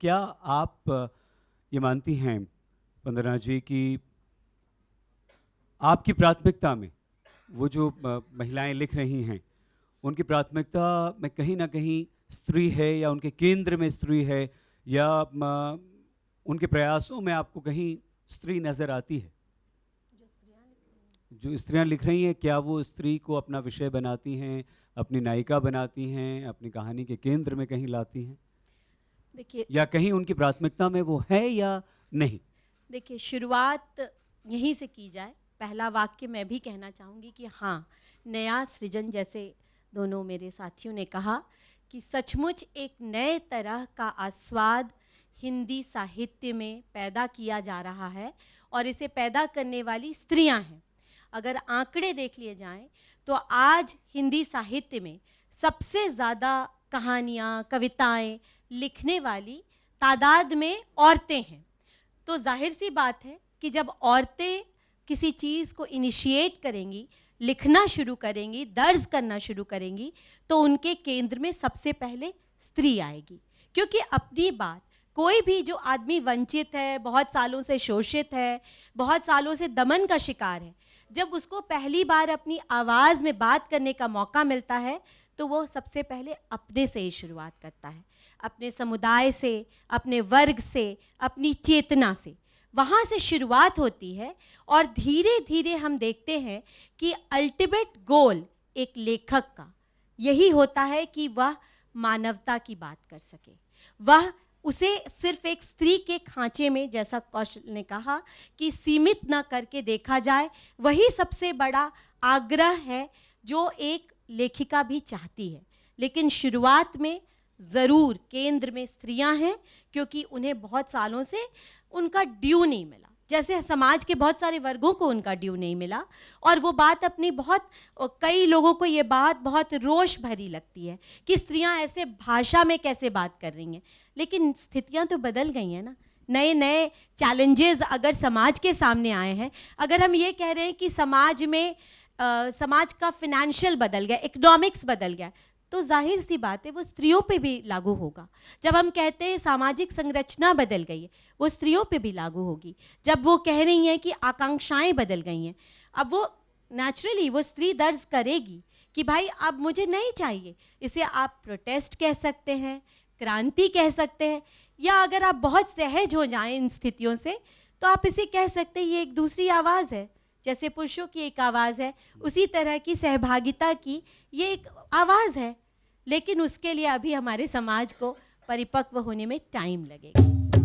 क्या आप ये मानती हैं वंदना जी कि आपकी प्राथमिकता में वो जो महिलाएं लिख रही हैं उनकी प्राथमिकता में कहीं ना कहीं स्त्री है या उनके केंद्र में स्त्री है या उनके प्रयासों में आपको कहीं स्त्री नज़र आती है? जो स्त्रियां लिख रही हैं क्या वो स्त्री को अपना विषय बनाती हैं, अपनी नायिका बनाती हैं, अपनी कहानी के केंद्र में कहीं लाती हैं? देखिए, या कहीं उनकी प्राथमिकता में वो है या नहीं? देखिए शुरुआत यहीं से की जाए। पहला वाक्य मैं भी कहना चाहूँगी कि हाँ, नया सृजन, जैसे दोनों मेरे साथियों ने कहा कि सचमुच एक नए तरह का आस्वाद हिंदी साहित्य में पैदा किया जा रहा है और इसे पैदा करने वाली स्त्रियां हैं। अगर आंकड़े देख लिए जाएं तो आज हिंदी साहित्य में सबसे ज़्यादा कहानियाँ, कविताएं लिखने वाली तादाद में औरतें हैं। तो जाहिर सी बात है कि जब औरतें किसी चीज़ को इनिशिएट करेंगी, लिखना शुरू करेंगी, दर्ज करना शुरू करेंगी, तो उनके केंद्र में सबसे पहले स्त्री आएगी। क्योंकि अपनी बात, कोई भी जो आदमी वंचित है, बहुत सालों से शोषित है, बहुत सालों से दमन का शिकार है, जब उसको पहली बार अपनी आवाज़ में बात करने का मौका मिलता है तो वो सबसे पहले अपने से ही शुरुआत करता है, अपने समुदाय से, अपने वर्ग से, अपनी चेतना से। वहाँ से शुरुआत होती है और धीरे धीरे हम देखते हैं कि अल्टीमेट गोल एक लेखक का यही होता है कि वह मानवता की बात कर सके। वह उसे सिर्फ एक स्त्री के खांचे में, जैसा कौशल ने कहा, कि सीमित न करके देखा जाए। वही सबसे बड़ा आग्रह है जो एक लेखिका भी चाहती है। लेकिन शुरुआत में ज़रूर केंद्र में स्त्रियां हैं, क्योंकि उन्हें बहुत सालों से उनका ड्यू नहीं मिला, जैसे समाज के बहुत सारे वर्गों को उनका ड्यू नहीं मिला। और वो बात अपनी बहुत, कई लोगों को ये बात बहुत रोष भरी लगती है कि स्त्रियां ऐसे भाषा में कैसे बात कर रही हैं। लेकिन स्थितियां तो बदल गई हैं ना, नए नए चैलेंजेस अगर समाज के सामने आए हैं। अगर हम ये कह रहे हैं कि समाज में समाज का फिनेंशियल बदल गया, इकोनॉमिक्स बदल गया, तो जाहिर सी बात है वो स्त्रियों पे भी लागू होगा। जब हम कहते हैं सामाजिक संरचना बदल गई है, वो स्त्रियों पे भी लागू होगी। जब वो कह रही हैं कि आकांक्षाएं बदल गई हैं, अब वो नेचुरली वो स्त्री दर्ज करेगी कि भाई अब मुझे नहीं चाहिए। इसे आप प्रोटेस्ट कह सकते हैं, क्रांति कह सकते हैं, या अगर आप बहुत सहज हो जाएं इन स्थितियों से तो आप इसे कह सकते हैं ये एक दूसरी आवाज़ है। जैसे पुरुषों की एक आवाज़ है, उसी तरह की सहभागिता की ये एक आवाज़ है। लेकिन उसके लिए अभी हमारे समाज को परिपक्व होने में टाइम लगेगा।